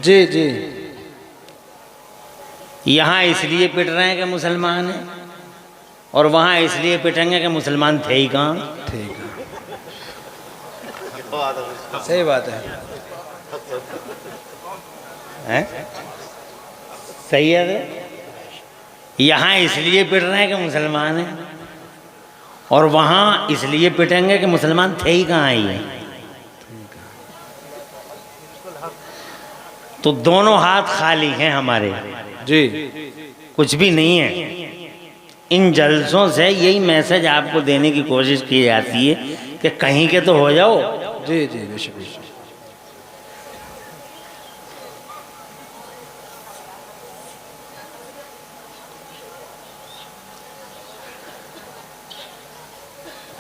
जी जी। यहाँ इसलिए पिट रहे हैं कि मुसलमान हैं, और वहाँ इसलिए पिटेंगे कि मुसलमान थे ही कहाँ। ठीक है, सही बात है। सही है। यहाँ इसलिए पिट रहे हैं कि मुसलमान हैं, और वहाँ इसलिए पिटेंगे कि मुसलमान थे ही कहाँ ये। तो दोनों हाथ खाली हैं हमारे जी। कुछ भी नहीं है। इन जलसों से यही मैसेज आपको देने की कोशिश की जाती है कि कहीं के तो हो जाओ। जी जी बेशक बेशक।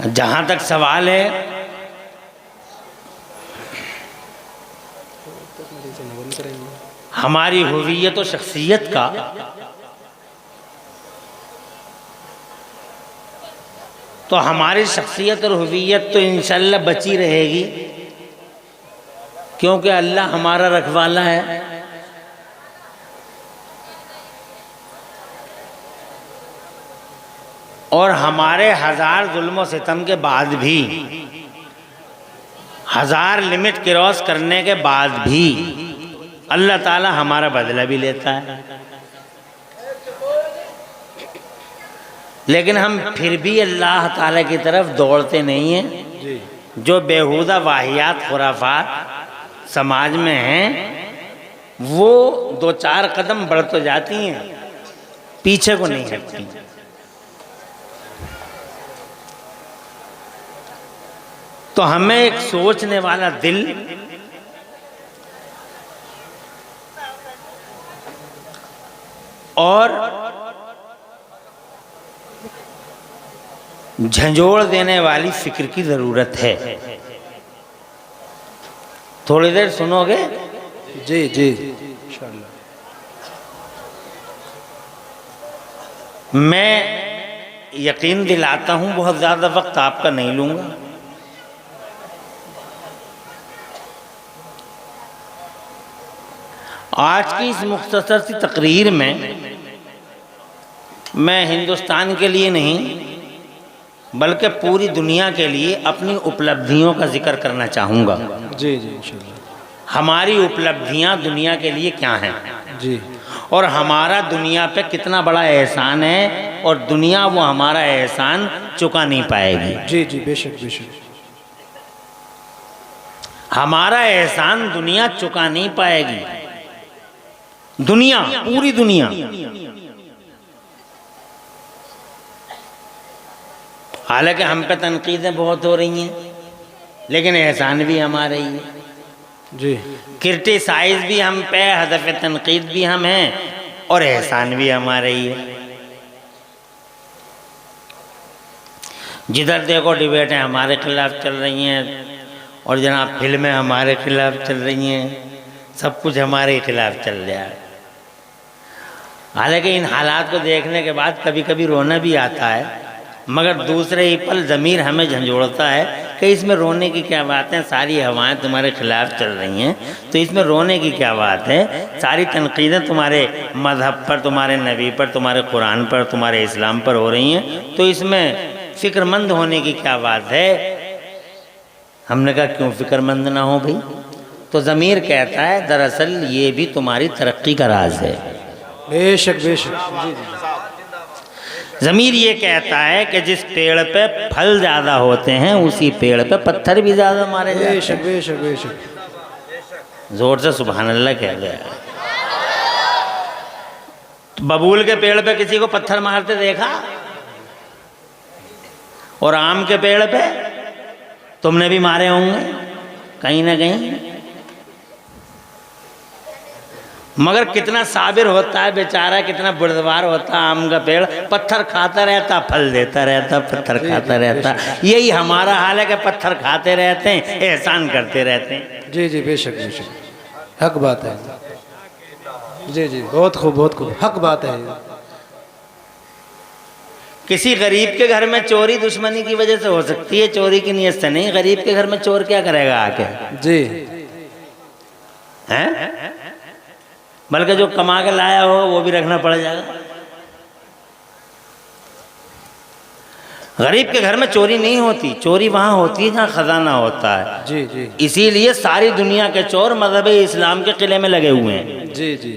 जहाँ तक सवाल है, हमारी हुवियत और शख्सियत का, तो हमारी शख्सियत और हुवियत तो इंशाअल्लाह बची रहेगी, क्योंकि अल्लाह हमारा रखवाला है। और हमारे हजार जुल्म सितम के बाद भी, हजार लिमिट क्रॉस करने के बाद भी अल्लाह ताला हमारा बदला भी लेता है। लेकिन हम फिर भी अल्लाह ताला की तरफ दौड़ते नहीं हैं। जो बेहुदा वाहियात खुराफात समाज में हैं, वो दो चार कदम बढ़ तो जाती हैं, पीछे को नहीं हटती। तो हमें एक सोचने वाला दिल और झंझोड़ देने वाली फिक्र की जरूरत है। थोड़ी देर सुनोगे? जी जी इंशाअल्लाह। मैं यकीन दिलाता हूं, बहुत ज़्यादा वक्त आपका नहीं लूँगा। आज की इस मुख्तसर सी तकरीर में मैं हिंदुस्तान के लिए नहीं बल्कि पूरी दुनिया के लिए अपनी उपलब्धियों का जिक्र करना चाहूँगा। जी जी इंशाअल्लाह। हमारी उपलब्धियाँ दुनिया के लिए क्या हैं जी, और हमारा दुनिया पे कितना बड़ा एहसान है, और दुनिया वो हमारा एहसान चुका नहीं पाएगी। जी जी बेशक बेशक। हमारा एहसान दुनिया चुका नहीं पाएगी। दुनिया, पूरी दुनिया। हालांकि हम पे तनकीदें बहुत हो रही हैं, लेकिन एहसान भी हमारे ही है। जी, क्रिटिसाइज भी हम पे, हदफ तनकीद भी हम हैं, और एहसान भी हमारे ही है। जिधर देखो डिबेटें हमारे खिलाफ चल रही हैं, और जनाब फिल्में हमारे खिलाफ चल रही हैं, सब कुछ हमारे खिलाफ चल रहा है। हालांकि इन हालात को देखने के बाद कभी कभी रोना भी आता है, मगर दूसरे ही पल ज़मीर हमें झंझोड़ता है कि इसमें रोने की क्या बात है, सारी हवाएं तुम्हारे खिलाफ चल रही हैं, तो इसमें रोने की क्या बात है। सारी तनकीदें तुम्हारे मज़हब पर, तुम्हारे नबी पर, तुम्हारे कुरान पर, तुम्हारे इस्लाम पर हो रही हैं, तो इसमें फ़िक्रमंद होने की क्या बात है। हमने कहा क्यों फ़िक्रमंद ना हो भाई? तो ज़मीर कहता है दरअसल ये भी तुम्हारी तरक्की का राज है। बेशक बेशक। जी जी। ज़मीर ये कहता है कि जिस पेड़ पे फल ज़्यादा होते हैं उसी पेड़ पे पत्थर भी ज़्यादा मारे जाते हैं। बेशक बेशक बेशक। जोर से सुभान अल्लाह कह गया। तो बबूल के पेड़ पे किसी को पत्थर मारते देखा? और आम के पेड़ पे तुमने भी मारे होंगे कहीं ना कहीं। मगर कितना साबिर होता है बेचारा, कितना बुर्दवार होता है आम का पेड़, पत्थर खाता रहता, फल देता रहता, पत्थर खाता रहता। यही हमारा हाल है कि पत्थर खाते रहते हैं, एहसान करते रहते हैं। जी जी बेशक बेशक, हक बात है। जी जी बहुत खूब बहुत खूब, हक बात है। किसी गरीब के घर में चोरी दुश्मनी की वजह से हो सकती है, चोरी की नीयत से नहीं। गरीब के घर में चोर क्या करेगा आके? जी हैं? बल्कि जो कमा के लाया हो वो भी रखना पड़ जाएगा। गरीब के घर में चोरी नहीं होती, चोरी वहाँ होती है जहाँ खजाना होता है। जी जी इसीलिए सारी दुनिया के चोर मजहब इस्लाम के किले में लगे हुए हैं जी जी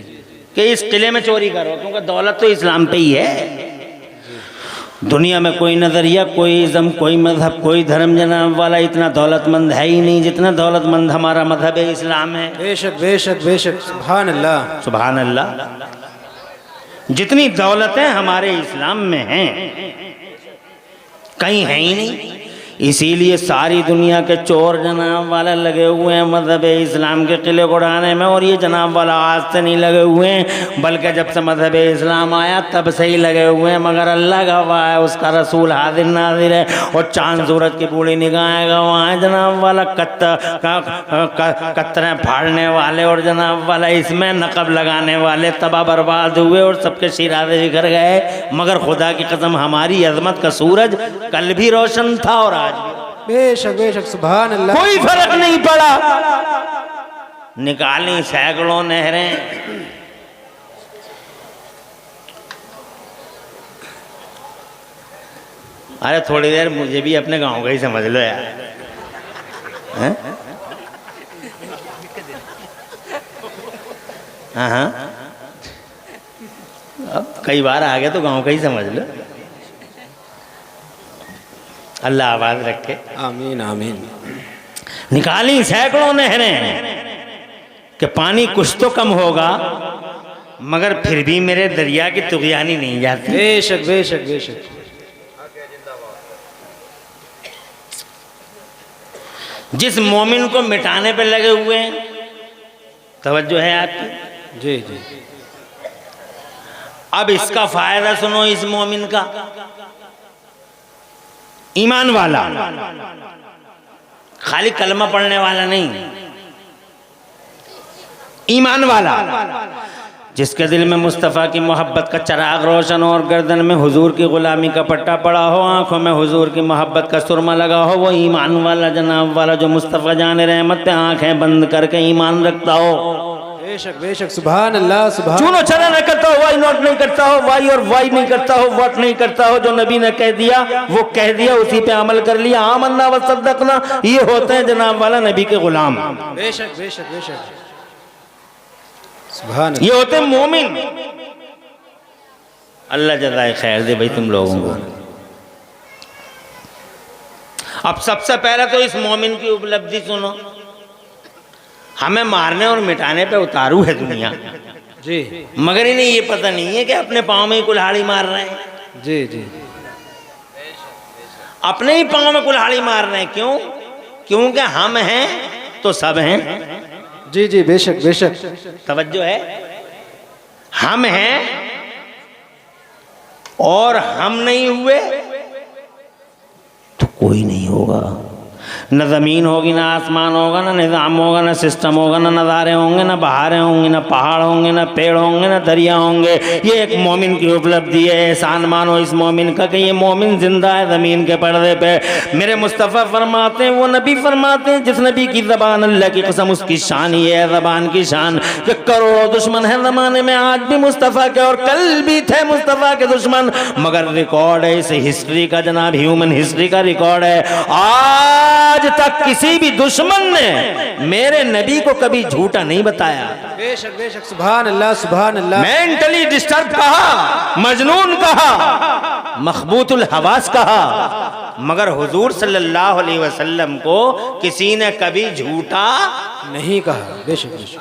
कि इस किले में चोरी करो, क्योंकि दौलत तो इस्लाम पे ही है। दुनिया में कोई नज़रिया, कोई इज़्म, कोई मजहब, कोई धर्म जनाब वाला इतना दौलतमंद है ही नहीं जितना दौलतमंद हमारा मजहब इस्लाम है। बेशक बेशक बेशक, सुभान अल्लाह सुभान अल्लाह। जितनी दौलतें हमारे इस्लाम में हैं कहीं है ही नहीं। इसीलिए सारी दुनिया के चोर जनाब वाला लगे हुए हैं मजहब इस्लाम के किले को उड़ाने में। और ये जनाब वाला आज से नहीं लगे हुए हैं, बल्कि जब से मजहब इस्लाम आया तब से ही लगे हुए हैं। मगर अल्लाह का वाह है, उसका रसूल हाजिर नाजिर है और चांद सूरज की बूढ़ी निगाहें गवाह है जनाब वाला। कतरें फाड़ने वाले और जनाब वाला इसमें नकब लगाने वाले तबाह बर्बाद हुए और सबके शिराजे बिखर गए। मगर खुदा की कसम हमारी अजमत का सूरज कल भी रोशन था और बेशक बेशक, सुभान अल्लाह। कोई फर्क नहीं पड़ा। निकाली सैकड़ों नहरें, अरे थोड़ी देर मुझे भी अपने गांव का ही समझ लो यार। हैं? हाँ हाँ, अब कई बार आ गए तो गांव का ही समझ लो। अल्लाह आवाज रखे, आमीन आमीन। निकाली सैकड़ों नहरें कि पानी कुछ तो कम होगा, मगर फिर भी मेरे दरिया की तुगयानी नहीं जाती। बेशक बेशक बेशक। जिस मोमिन को मिटाने पे लगे हुए हैं, तवज्जो है आपकी जी जी। अब इसका फायदा सुनो। इस मोमिन का, ईमान वाला, खाली कलमा पढ़ने वाला नहीं, ईमान वाला, जिसके दिल में मुस्तफ़ा की मोहब्बत का चराग रोशन हो और गर्दन में हुजूर की गुलामी का पट्टा पड़ा हो, आंखों में हुजूर की मोहब्बत का सुरमा लगा हो, वो ईमान वाला जनाब वाला जो मुस्तफ़ा जाने रहमत पे आंखें बंद करके ईमान रखता हो। बेशक बेशक, सुभान अल्लाह सुभान। चूनो चना नहीं करता हो, वाई नॉट नहीं करता हो, वाई और वाई नहीं करता हो, व्हाट नहीं करता हो। जो नबी ने कह दिया वो कह दिया, उसी पे अमल कर लिया। आमन्ना व सद्दक़ना, ये होते हैं जनाब वाला नबी के गुलाम। बेशक बेशक बेशक, सुभान। ये होते हैं मोमिन। अल्लाह जज़ाए खैर दे भाई तुम लोगों को। अब सबसे पहले तो इस मोमिन की उपलब्धि सुनो। हमें मारने और मिटाने पे उतारू है दुनिया जी, मगर इन्हें ये पता नहीं है कि अपने पाँव में ही कुल्हाड़ी मार रहे हैं। जी जी, अपने ही पाँव में कुल्हाड़ी मार रहे हैं। क्यों? क्योंकि हम हैं तो सब हैं। जी जी, बेशक बेशक। तवज्जो है, हम हैं और हम नहीं हुए तो कोई नहीं होगा। न ज़मीन होगी, ना आसमान होगा, ना निज़ाम होगा, ना सिस्टम होगा, ना नज़ारे होंगे, ना बहारें होंगी, ना पहाड़ होंगे, ना पेड़ होंगे, ना दरिया होंगे। ये एक मोमिन की उपलब्धि है। एहसान मानो इस मोमिन का कि ये मोमिन जिंदा है ज़मीन के पर्दे पे। मेरे मुस्तफ़ा फरमाते हैं, वो नबी फरमाते हैं जिस नबी की ज़बान अल्लाह की कसम उसकी शान ही है, ज़बान की शान कि करोड़ों दुश्मन है ज़माने में, आज भी मुस्तफ़ा के और कल भी थे मुस्तफ़ा के दुश्मन, मगर रिकॉर्ड है इस हिस्ट्री का जनाब, ह्यूमन हिस्ट्री का रिकॉर्ड है। आज तक किसी भी दुश्मन ने मेरे नबी को कभी झूठा नहीं बताया। बेशक बेशक, सुभान अल्लाह सुभान अल्लाह। मेंटली डिस्टर्ब कहा, मजनून कहा, मखबूतुल हवास कहा, मगर हुजूर सल्लल्लाहु अलैहि वसल्लम को किसी ने कभी झूठा नहीं कहा। बेशक बेशक,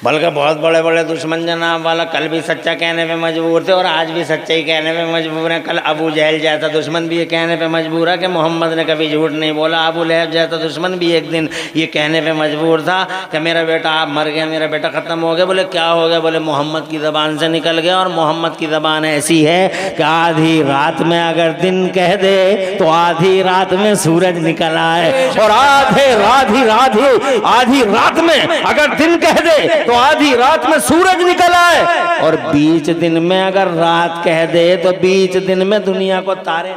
बल्कि बहुत बड़े बड़े दुश्मन जनाब वाला कल भी सच्चा कहने पे मजबूर थे और आज भी सच्चाई कहने पे मजबूर हैं। कल अबू जहल जैसा दुश्मन भी ये कहने पे मजबूर है कि मोहम्मद ने कभी झूठ नहीं बोला। अबू लहब जैसा दुश्मन भी एक दिन ये कहने पे मजबूर था कि मेरा बेटा आप मर गया, मेरा बेटा ख़त्म हो गया। बोले क्या हो गया? बोले मोहम्मद की ज़बान से निकल गया। और मोहम्मद की ज़बान ऐसी है कि आधी रात में अगर दिन कह दे तो आधी रात में सूरज निकल आए, और आधी रात में अगर दिन कह दे तो आधी रात में सूरज निकल आए, और बीच दिन में अगर रात कह दे तो बीच दिन में दुनिया को तारे।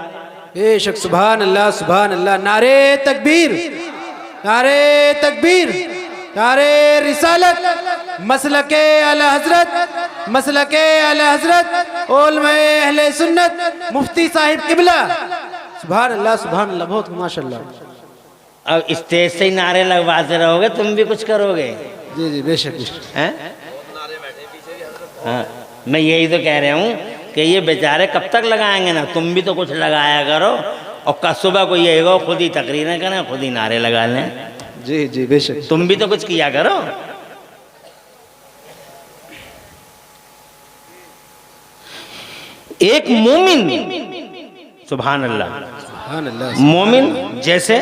बेशक, सुभान अल्लाह सुभान अल्लाह। नारे तकबीर, नारे तकबीर, तारे रिसालत मसलके आला हजरत मसलके आला हजरत उलमा अहले सुन्नत मुफ्ती साहिब किबला। सुभान अल्लाह बहुत माशाल्लाह। अब स्टेज से ही नारे लगवाते रहोगे, तुम भी कुछ करोगे? जी जी बेशक हैं? हाँ, मैं यही तो कह रहा हूँ कि ये बेचारे कब तक लगाएंगे ना, तुम भी तो कुछ लगाया करो। और कल सुबह को ये हो खुद ही तकरीरें करें, खुद ही नारे लगा लें। जी जी बेशक, तुम भी तो कुछ किया करो। एक मोमिन, सुभान अल्लाह, मोमिन जैसे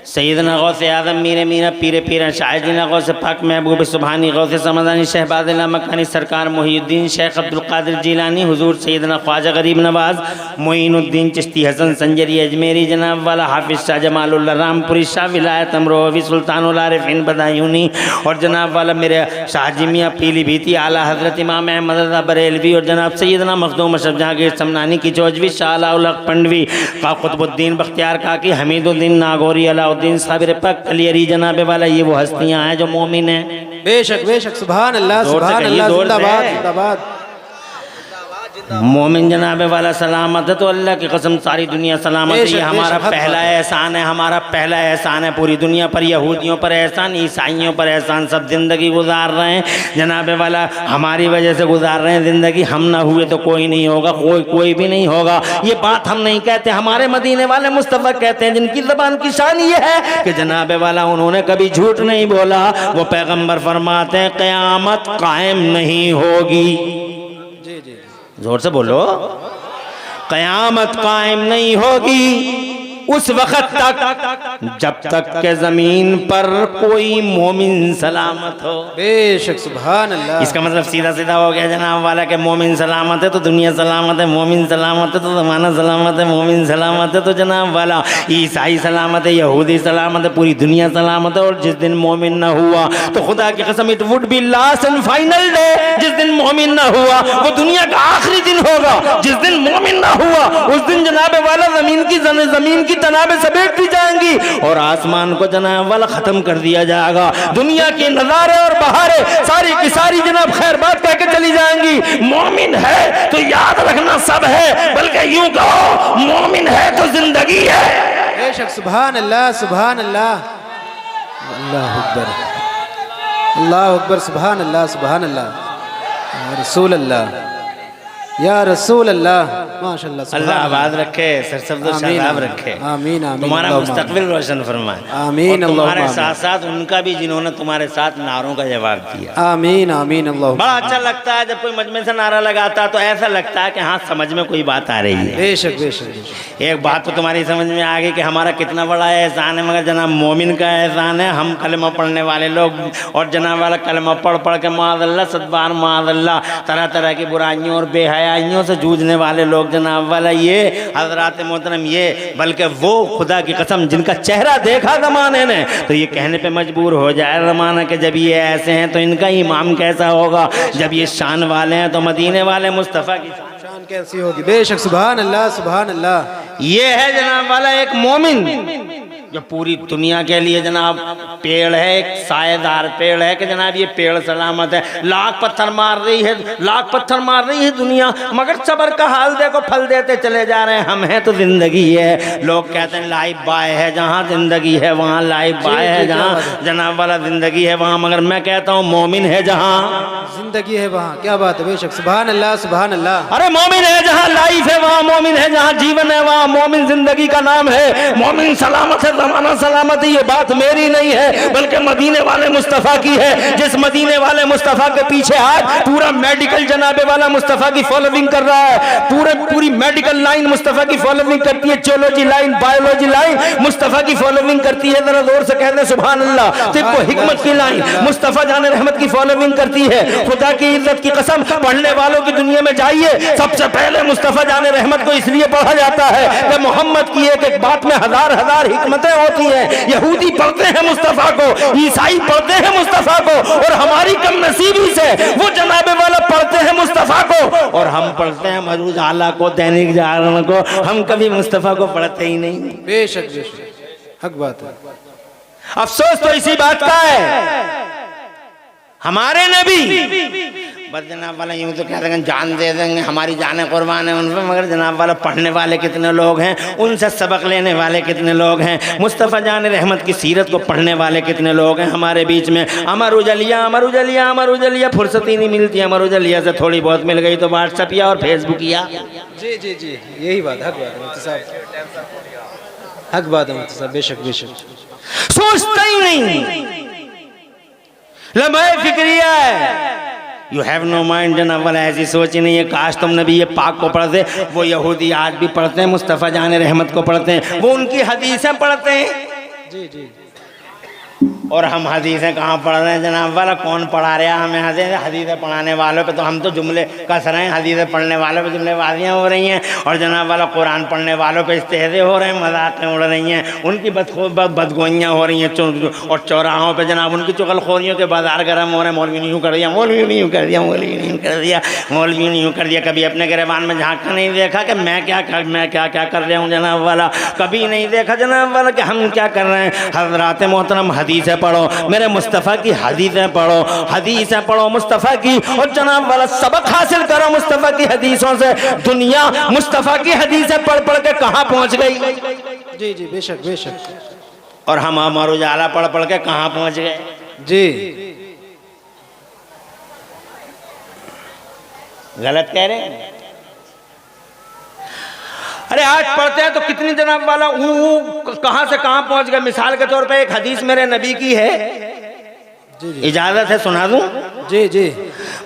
सैयदना गौसे आज़म मीर मीरा पीर पीरा शाहिदीना गौसे पाक महबूब सुभानी गौसे समदानी शहबादिल्ला मकानी सरकार मोहिउद्दीन शेख अब्दुल कादिर जिलानी हुजूर सैयदना ख्वाजा गरीब नवाज मोइनुद्दीन चिश्ती हसन संजरी अजमेरी जनाब वाला हाफिज शाह जमालुल्लाह रामपुरी शाह विलायत अमरोवी सुल्तानुल आरिफीन बदायूनी और जनाब वाला मेरे शाहजी मियां पीलीभीती आला हजरत इमाम अहमद रज़ा बरेलवी और जनाब सैयदना मखदूम अशरफ जहांगीर समनानी की चौजवी शाह अलाउल हक पंडवी का कुतुबुद्दीन बख्तियार काकी हमीदुद्दीन नागौरी अलाउद्दीन साबिर पक अली अली जनाबे वाला, ये वो हस्तियां हैं जो मोमिन हैं। बेशक बेशक, सुभान अल्लाह जिंदाबाद जिंदाबाद। मोमिन जनाबे वाला सलामत है तो अल्लाह की कसम सारी दुनिया सलामत है। ये हमारा पहला एहसान है, हमारा पहला एहसान है। पूरी दुनिया पर यहूदियों पर एहसान, ईसाइयों पर एहसान, सब जिंदगी गुजार रहे हैं जनाबे वाला, हमारी वजह से गुजार रहे हैं जिंदगी। हम ना हुए तो कोई नहीं होगा, कोई भी नहीं होगा। ये बात हम नहीं कहते, हमारे मदीने वाले मुस्तफ़ा कहते हैं, जिनकी ज़बान की शान ये है कि जनाबे वाला उन्होंने कभी झूठ नहीं बोला। वो पैगम्बर फरमाते हैं क़यामत कायम नहीं होगी। जोर से बोलो, क़यामत कायम नहीं होगी उस वक़्त तक जब तक के ज़मीन पर कोई मोमिन सलामत हो। बेशक सुभान अल्लाह। इसका मतलब सीधा सीधा हो गया जनाब वाला के मोमिन सलामत है तो दुनिया सलामत है, मोमिन सलामत है तो ज़माना सलामत है, मोमिन सलामत है तो जनाब वाला ईसाई सलामत है, यहूदी सलामत है, पूरी दुनिया सलामत है। और जिस दिन मोमिन न हुआ तो खुदा की कसम it would be last and final day. जिस दिन मोमिन न हुआ वो दुनिया का आखिरी दिन होगा। जिस दिन मोमिन न हुआ उस दिन जनाब वाला ज़मीन की तनाबें समेट दी जाएंगी और आसमान को जनाब वाला खत्म कर दिया जाएगा। दुनिया के नजारे और बहारे सारी की सारी जनाब खैर बात कह के चली जाएंगी। मोमिन है तो याद रखना सब है, बल्कि यूं कहो मोमिन है तो जिंदगी है। बेशक सुभान अल्लाह अल्लाह अकबर सुभान अल्लाह या रसूल अल्लाह या रसूल अल्लाह। माशाअल्लाह, अल्लाह आबाद रखे, सरसब्द शादाब रखे, आमीन आमीन, तुम्हारा मुस्तकबिल रोशन फरमाए, आमीन। और तुम्हारे साथ साथ उनका भी जिन्होंने तुम्हारे साथ नारों का जवाब दिया, आमीन आमीन। अल्लाह, बड़ा अच्छा लगता है जब कोई मजमे से नारा लगाता है तो ऐसा लगता है कि हाँ समझ में कोई बात आ रही है। बेशक बेशक। एक बात तो तुम्हारी समझ में आ गई कि हमारा कितना बड़ा एहसान है, मगर जनाब मोमिन का एहसान है। हम कलमा पढ़ने वाले लोग और जनाब वाला कलमा पढ़ पढ़ के माज़अल्लाह सदबार माज़अल्लाह तरह तरह की बुराइयों और बेहयाइयों से जूझने वाले लोग जनाब वाला, ये हजरात मोहतरम, ये बल्कि वो खुदा की कसम जिनका चेहरा देखा ज़माने ने तो ये कहने पे मजबूर हो जाए ज़माना कि जब ये ऐसे हैं तो इनका इमाम कैसा होगा। जब ये शान वाले हैं तो मदीने वाले मुस्तफ़ा की शान कैसी होगी। बेशक सुभान अल्लाह। ये है जनाब वाला एक मोमिन जो पूरी दुनिया के लिए जनाब पेड़ है, एक सायेदार पेड़ है कि जनाब ये पेड़ सलामत है। लाख पत्थर मार रही है दुनिया, मगर सबर का हाल देखो, फल देते चले जा रहे हैं। हम हैं तो जिंदगी है। लोग कहते हैं लाइफ बाय है, जहाँ जिंदगी है वहाँ लाइफ बाय है, जहाँ जनाब वाला जिंदगी है वहाँ, मगर मैं कहता हूँ मोमिन है जहाँ जिंदगी है वहाँ। क्या बात है, बेशक सुभान अल्लाह। अरे मोमिन है जहाँ लाइफ है वहाँ, मोमिन है जहाँ जीवन है वहाँ, मोमिन जिंदगी का नाम है। मोमिन सलामत है, ज़माना सलामत है। ये बात मेरी नहीं है बल्कि मदीने वाले मुस्तफ़ा की है। जिस मदीने वाले मुस्तफ़ा के पीछे आज पूरा मेडिकल जनाबे वाला मुस्तफ़ा की फॉलोइंग कर रहा है। पूरी मेडिकल लाइन मुस्तफ़ा की फॉलोइंग करती है, geology line, biology line Mustafa की फॉलोइंग करती है। जरा जोर से कहते हैं सुभान अल्लाह। तिब्बो हिकमत की लाइन मुस्तफ़ा जाने रहमत की फॉलोइंग करती है। खुदा की इज्जत की कसम, पढ़ने वालों की दुनिया में जाइए, सबसे पहले मुस्तफ़ा जाने रहमत को इसलिए पढ़ा जाता है कि मोहम्मद की एक एक बात में हजार हिकमतें होती है। यहूदी पढ़ते हैं मुस्तफ़ा को, ईसाई पढ़ते हैं मुस्तफ़ा को, और हमारी कम नसीबी से वो जनाबे वाला पढ़ते हैं मुस्तफ़ा को और हम पढ़ते हैं मरूज आला को, दैनिक जागरण को। हम कभी मुस्तफ़ा को पढ़ते ही नहीं। बेशक बेशक, हक बात है। अफसोस तो इसी बात का है, हमारे नबी बस जनाब वाला यूं तो कहते हैं जान दे देंगे, हमारी जानें कुर्बान है उन पर, मगर जनाब वाला पढ़ने वाले कितने लोग हैं, उनसे सबक लेने वाले कितने लोग हैं, मुस्तफ़ा जान रहमत की सीरत को पढ़ने वाले कितने लोग हैं हमारे बीच में। अमर उजलिया अमर उजलिया अमर उजलिया, फुर्सत ही नहीं मिलती अमर उजलिया से, थोड़ी बहुत मिल गई तो व्हाट्सअप या और फेसबुक या। जी जी जी, यही बात, हक बात है मुफ्ती साहब, हक बात है मुफ्ती साहब, बेशक बेशक। सोचता ही नहीं, लम्हे फिक्रिया है, यू हैव नो माइंड जनाब वाला, ऐसी सोच ही नहीं है। काश तुम नबी ये पाक को पढ़ते, वो यहूदी आज भी पढ़ते हैं, मुस्तफ़ा जान रहमत को पढ़ते हैं, वो उनकी हदीसें पढ़ते हैं। जी जी, और हम हदीसें कहाँ पढ़ रहे हैं जनाब वाला, कौन पढ़ा रहा है हमें हदीसें पढ़ाने वालों पे तो हम तो जुमले कस रहे हैं, हदीसें पढ़ने वालों पे जुमलेबाजियाँ हो रही हैं, और जनाब वाला कुरान पढ़ने वालों पे इस्तेहज़े हो रहे हैं, मजाकें उड़ रही हैं, उनकी बदगोइयाँ हो रही हैं, और चौराहों पे जनाब उनकी चुगलखोरियों के बाजार गर्म हो रहे हैं। मौलवी ने यूँ कर दिया, मौलवी ने यूँ कर दिया, मौलवी ने यूँ कर दिया, मौलवी ने यूँ कर दिया। कभी अपने गिरबान में झाँक कर नहीं देखा कि मैं क्या कर रहा हूँ जनाब वाला, कभी नहीं देखा जनाब वाला कि हम क्या कर रहे हैं। हज़रात मोहतरम हदीसें पढ़ो, मेरे मुस्तफ़ा की हदीसें पढ़ो, हदीसें पढ़ो मुस्तफ़ा की, और जनाब वाला सबक हासिल करो मुस्तफ़ा की हदीसों से। दुनिया मुस्तफ़ा की हदीसें पढ़ पढ़ के कहाँ पहुँच गई। जी जी, बेशक बेशक। और हम अमर उजाला पढ़ पढ़ के कहाँ पहुँच गए। जी, गलत कह रहे हैं। अरे आज पढ़ते हैं तो कितनी जनाब वाला कहाँ से कहाँ पहुँच गए। मिसाल के तौर पे एक हदीस मेरे नबी की है, जी जी, इजाज़त है सुना दूँ। जी जी,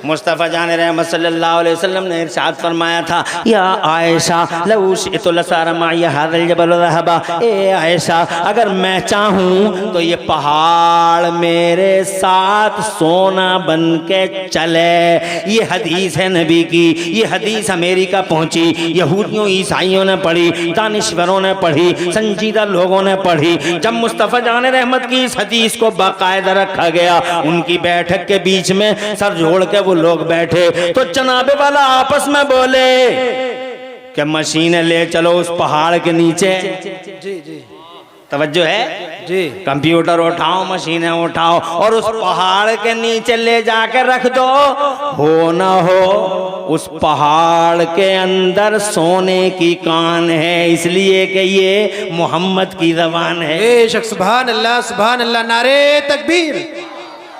मुस्तफ़ा जान रहमत सल्लल्लाहु अलैहि वसल्लम ने इरशाद फरमाया था, या आयशा लऊशितु लसारमा या हादल जबल रहबा, ए आयशा अगर मैं चाहूँ तो ये पहाड़ मेरे साथ सोना बन के चले। ये हदीस है नबी की, ये हदीस अमेरिका पहुँची, यहूदियों ईसाइयों ने पढ़ी, दानिश्वरों ने पढ़ी, संजीदा लोगों ने पढ़ी। जब मुस्तफ़ा जान रहमत की इस हदीस को बाकायदा रखा गया, उनकी बैठक के बीच में सर जोड़ के वो लोग बैठे, तो जनाबे वाला आपस में बोले कि मशीन ले चलो उस पहाड़ के नीचे। जी जी, तवज्जो है जी, कंप्यूटर उठाओ, मशीनें उठाओ, और उस पहाड़ के नीचे ले जाकर रख दो। हो ना हो उस पहाड़ के अंदर सोने की कान है, इसलिए कि ये मोहम्मद की ज़बान है। बेशक, सुभान अल्लाह सुभान अल्लाह, नारे तकबीर,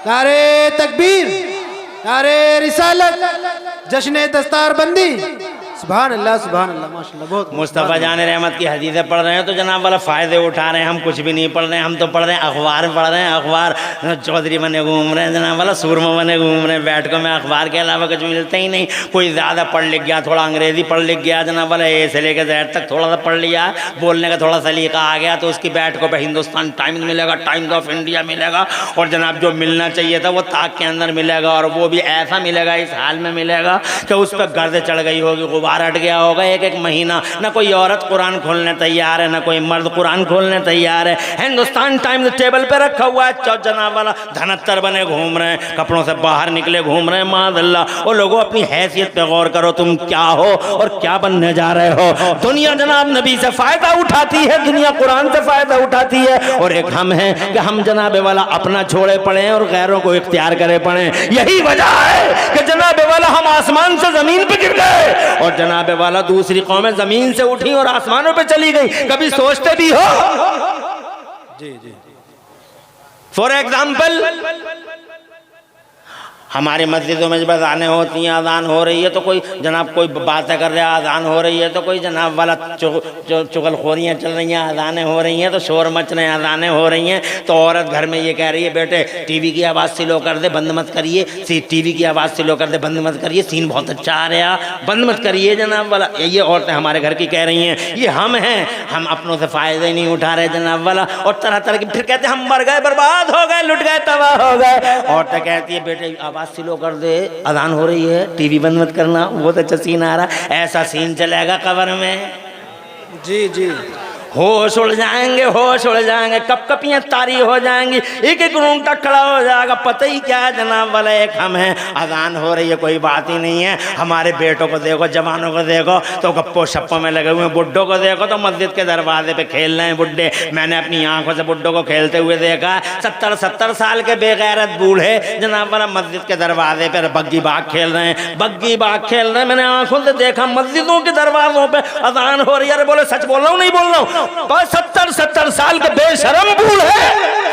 नारे तकबीर, नारे रिसालत, जश्न दस्तारबंदी, सुभान अल्लाह माशाल्लाह। बहुत मुस्तफ़ा जान रहमत की हदीसें पढ़ रहे हैं तो जनाब वाला फ़ायदे उठा रहे हैं, हम कुछ भी नहीं पढ़ रहे हैं, हम तो पढ़ रहे हैं अखबार पढ़ रहे हैं। अखबार चौधरी बने घूम रहे हैं जनाब वाला, सूरमा बने घूम रहे हैं, बैठकों में अखबार के अलावा कुछ मिलता ही नहीं। कोई ज़्यादा पढ़ लिख गया, थोड़ा अंग्रेज़ी पढ़ लिख गया जनाब वाला, ए से लेकर ज़ेड तक थोड़ा सा पढ़ लिया, बोलने का थोड़ा सलीका आ गया, तो उसकी बैठकों पर हिंदुस्तान टाइम्स मिलेगा, टाइम्स ऑफ इंडिया मिलेगा, और जनाब जो मिलना चाहिए था वो ताक के अंदर मिलेगा, और वो भी ऐसा मिलेगा, इस हाल में मिलेगा कि उस पर गर्द चढ़ गई होगी, गुबार हट गया होगा एक एक महीना। ना कोई औरत कुरान खोलने तैयार है, ना कोई मर्द कुरान खोलने तैयार है। हिंदुस्तान टाइम्स टेबल पे रखा हुआ है, जनाब वाला धनत्तर बने घूम रहे हैं, कपड़ों से बाहर निकले घूम रहे हैं। माज़अल्लाह, वो लोगों अपनी हैसियत पे गौर करो, तुम क्या हो और क्या बनने जा रहे हो। दुनिया जनाब नबी से फायदा उठाती है, दुनिया कुरान से फायदा उठाती है, और एक हम हैं कि हम जनाब वाला अपना छोड़े पड़े और गैरों को इख्तियार करे पड़े। यही वजह है कि जनाब वाला हम आसमान से जमीन पे गिर गए, और जनाब वाला दूसरी कौमें जमीन से उठी और आसमानों पे चली गई। कभी सोचते भी हो? जी जी, फॉर एग्जाम्पल हमारी मस्जिदों में जब अज़ानें होती हैं, अज़ान हो रही है तो कोई जनाब कोई बातें कर रहा है, अज़ान हो रही है तो कोई जनाब वाला चुगलखोरियाँ चल रही हैं, अज़ानें हो रही हैं तो शोर मच रहे हैं, अज़ानें हो रही हैं तो औरत घर में ये कह रही है, बेटे टीवी की आवाज़ स्लो कर दे, बंद मत करिए, टीवी की आवाज़ स्लो कर दे, बंद मत करिए, सीन बहुत अच्छा आ रहा, बंद मत करिए जनाब वाला। ये औरतें हमारे घर की कह रही हैं। ये हम हैं, हम अपनों से फ़ायदे नहीं उठा रहे जनाब वाला, और तरह तरह की फिर कहते हैं हम मर गए, बर्बाद हो गए, लुट गए, तबाह हो गए। औरतें कहती है, बेटे आवाज़ स्लो कर दे, अज़ान हो रही है, टीवी बंद मत करना, बहुत अच्छा सीन आ रहा। ऐसा सीन चलेगा कब्र में। जी जी, होश उड़ जाएंगे, होश उड़ जाएंगे, कपियां तारी हो जाएंगी, एक एक रूंगटा खड़ा हो जाएगा। पता ही क्या है जनाब वाला, एक हम हैं, अजान हो रही है, कोई बात ही नहीं है। हमारे बेटों को देखो, जवानों को देखो तो गप्पो शप्पो में लगे हुए हैं, बुड्ढों को देखो तो मस्जिद के दरवाजे पे खेल रहे हैं बुड्ढे। मैंने अपनी आंखों से बुड्ढों को खेलते हुए देखा। 70-70 साल के बेगैरत बूढ़े जनाब वाला मस्जिद के दरवाजे पर बग्गी बाग खेल रहे हैं, बग्गी बाग खेल रहे हैं। मैंने आंखों से देखा मस्जिदों के दरवाजों पे अजान हो रही है। अरे बोले सच बोल रहा हूँ नहीं बोल रहा हूँ, 70-70 साल के बेशरम बूढ़े